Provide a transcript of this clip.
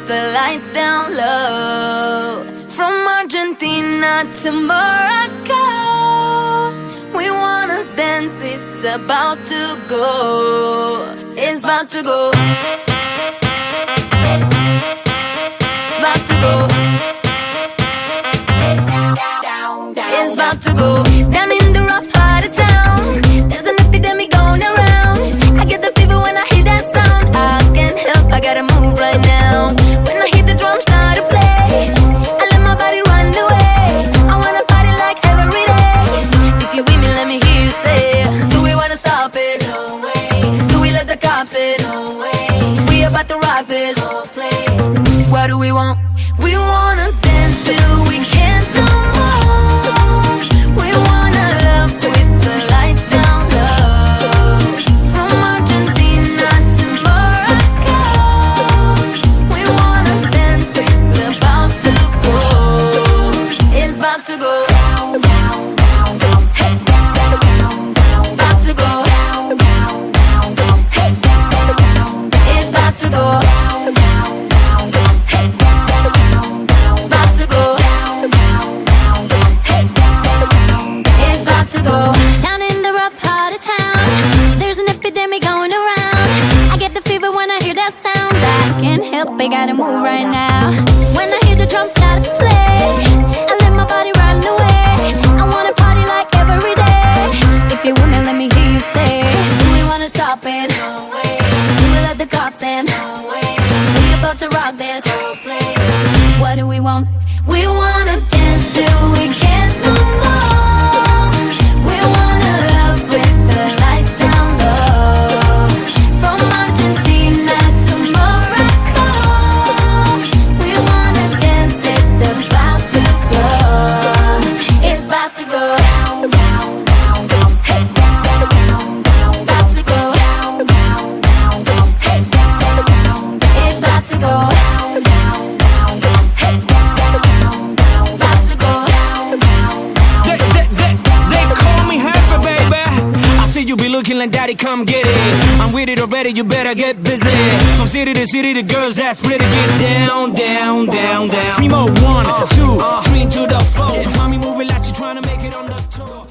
the lights down low. From Argentina to Morocco, we wanna dance, it's about to go. It's about to go. About to go. It's about to go. Down in the rough part of town, there's an epidemic going around. I get the fever when I hear that sound. I can't help, I gotta move right now. When I hear the drums start to play, I let my body run away. I wanna party like every day. If you're with me, let me hear you say, do we wanna stop it? No way. Do we let the cops in? No way. We about to rock this whole place. What do we want? We wanna dance till we can't no more. We wanna love with the lights down low. From Argentina to Morocco, we wanna dance, it's about to go. It's about to go. Hey. About to go. Hey. It's about to go. Down in the rough part of town, there's an epidemic going around. I get the fever when I hear that sound. I can't help, I gotta move right now. When I hear the drums start to play, I let my body run away. I wanna party like every day. If you're with me, let me hear you say, do we wanna stop it? No way. Do we let the cops in? No way. We about to rock this whole place. What do we want? We wanna dance till we can't no more. We wanna love with the lights down low. From Argentina to Morocco, we wanna dance, it's about to go. It's about to go. Hey. About to go. Hey. It's about to go. You be looking like daddy, come get it. I'm with it already, you better get busy. From city to city, the girls that split it. Get down, down, down, down. 3 more, 1, 2, 3 to the 4. Mommy moving like you trying to make it on the tour.